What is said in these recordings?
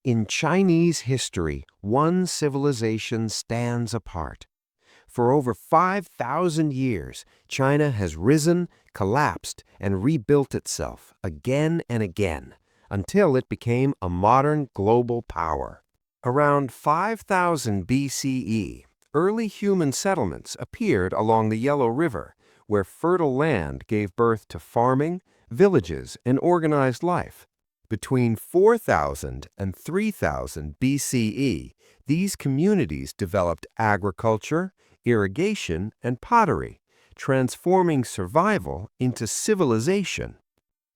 In Chinese history, one civilization stands apart. For over 5,000 years, China has risen, collapsed, and rebuilt itself again and again until it became a modern global power. Around 5000 BCE, early human settlements appeared along the Yellow River, where fertile land gave birth to farming, villages, and organized life. Between 4000 and 3000 BCE, these communities developed agriculture, irrigation, and pottery, transforming survival into civilization.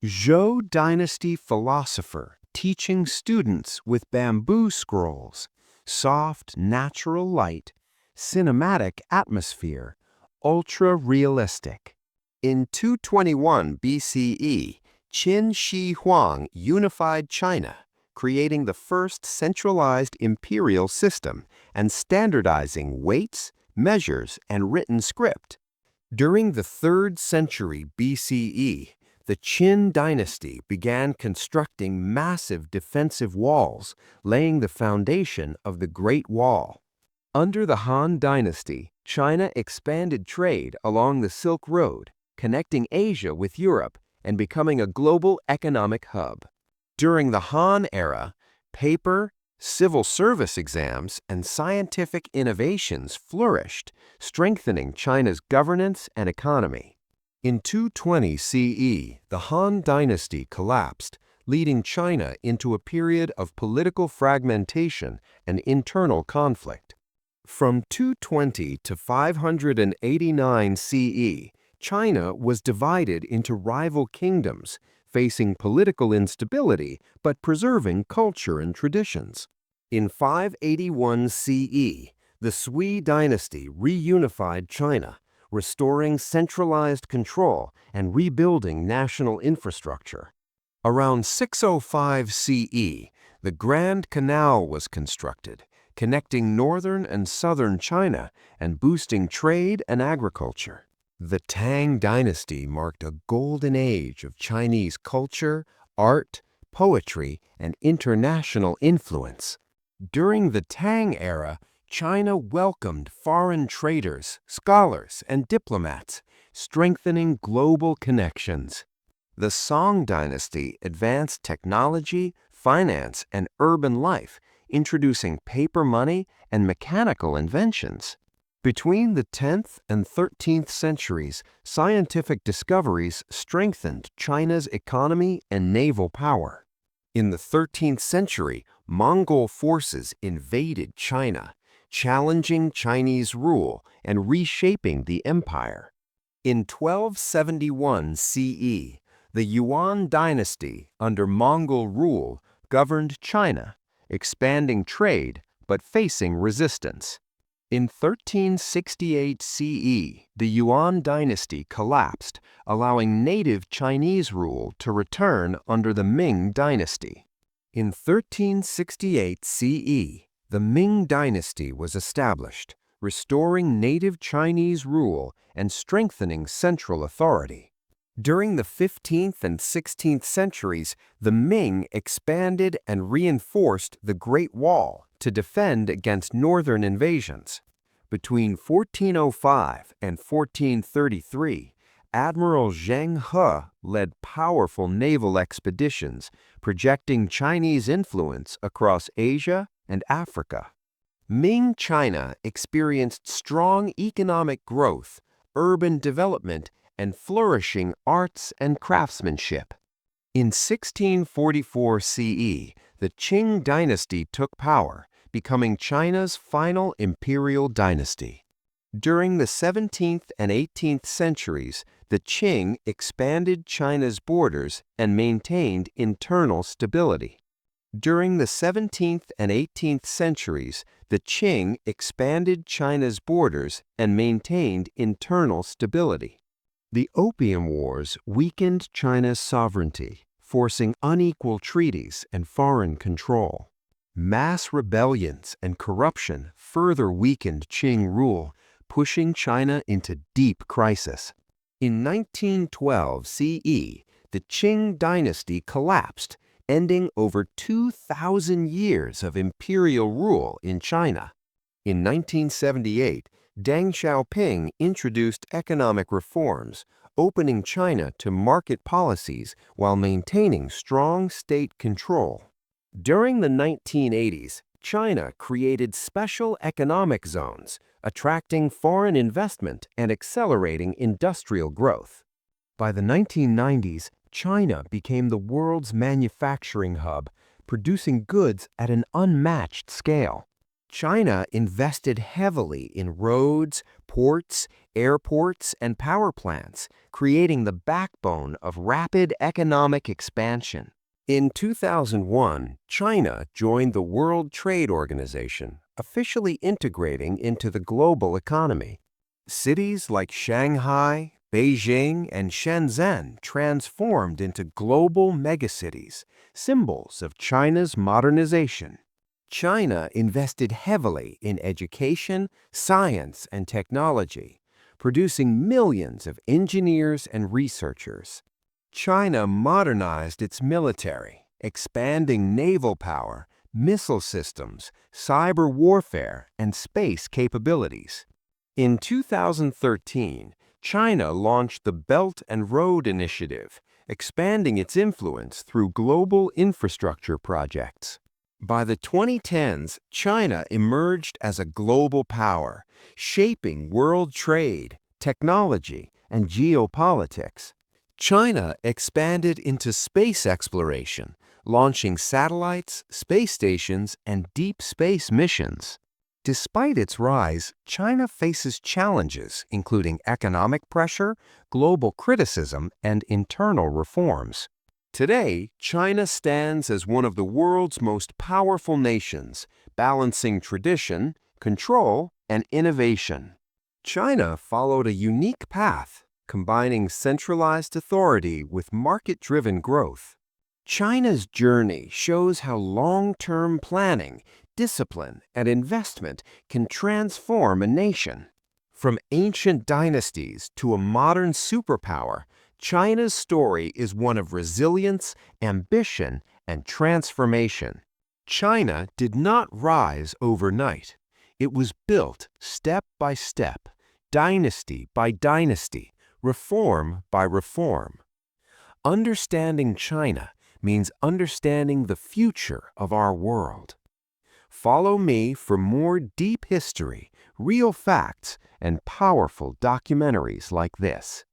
Zhou dynasty philosopher teaching students with bamboo scrolls, soft natural light, cinematic atmosphere, ultra-realistic. In 221 BCE, Qin Shi Huang unified China, creating the first centralized imperial system and standardizing weights, measures, and written script. During the 3rd century BCE, the Qin dynasty began constructing massive defensive walls, laying the foundation of the Great Wall. Under the Han dynasty, China expanded trade along the Silk Road, connecting Asia with Europe and becoming a global economic hub. During the Han era, paper, civil service exams, and scientific innovations flourished, strengthening China's governance and economy. In 220 CE, the Han dynasty collapsed, leading China into a period of political fragmentation and internal conflict. From 220 to 589 CE, China was divided into rival kingdoms, facing political instability but preserving culture and traditions. In 581 CE, the Sui dynasty reunified China, restoring centralized control and rebuilding national infrastructure. Around 605 CE, the Grand Canal was constructed, connecting northern and southern China and boosting trade and agriculture. The Tang dynasty marked a golden age of Chinese culture, art, poetry, and international influence. During the Tang era, China welcomed foreign traders, scholars, and diplomats, strengthening global connections. The Song dynasty advanced technology, finance, and urban life, introducing paper money and mechanical inventions. Between the 10th and 13th centuries, scientific discoveries strengthened China's economy and naval power. In the 13th century, Mongol forces invaded China, challenging Chinese rule and reshaping the empire. In 1271 CE, the Yuan dynasty, under Mongol rule, governed China, expanding trade but facing resistance. In 1368 CE, the Yuan dynasty collapsed, allowing native Chinese rule to return under the Ming dynasty. In 1368 CE, the Ming dynasty was established, restoring native Chinese rule and strengthening central authority. During the 15th and 16th centuries, the Ming expanded and reinforced the Great Wall to defend against northern invasions. Between 1405 and 1433, Admiral Zheng He led powerful naval expeditions, projecting Chinese influence across Asia and Africa. Ming China experienced strong economic growth, urban development, and flourishing arts and craftsmanship. In 1644 CE, the Qing dynasty took power, becoming China's final imperial dynasty. During the 17th and 18th centuries, the Qing expanded China's borders and maintained internal stability. During the 17th and 18th centuries, the Qing expanded China's borders and maintained internal stability. The Opium Wars weakened China's sovereignty, forcing unequal treaties and foreign control. Mass rebellions and corruption further weakened Qing rule, pushing China into deep crisis. In 1912 CE, the Qing dynasty collapsed, ending over 2,000 years of imperial rule in China. In 1978, Deng Xiaoping introduced economic reforms, opening China to market policies while maintaining strong state control. During the 1980s, China created special economic zones, attracting foreign investment and accelerating industrial growth. By the 1990s, China became the world's manufacturing hub, producing goods at an unmatched scale. China invested heavily in roads, ports, airports, and power plants, creating the backbone of rapid economic expansion. In 2001, China joined the World Trade Organization, officially integrating into the global economy. Cities like Shanghai, Beijing, and Shenzhen transformed into global megacities, symbols of China's modernization. China invested heavily in education, science, and technology, producing millions of engineers and researchers. China modernized its military, expanding naval power, missile systems, cyber warfare, and space capabilities. In 2013, China launched the Belt and Road Initiative, expanding its influence through global infrastructure projects. By the 2010s, China emerged as a global power, shaping world trade, technology, and geopolitics. China expanded into space exploration, launching satellites, space stations, and deep space missions. Despite its rise, China faces challenges including economic pressure, global criticism, and internal reforms. Today, China stands as one of the world's most powerful nations, balancing tradition, control, and innovation. China followed a unique path, combining centralized authority with market-driven growth. China's journey shows how long-term planning, discipline, and investment can transform a nation. From ancient dynasties to a modern superpower, China's story is one of resilience, ambition, and transformation. China did not rise overnight. It was built step by step, dynasty by dynasty, reform by reform. Understanding China means understanding the future of our world. Follow me for more deep history, real facts, and powerful documentaries like this.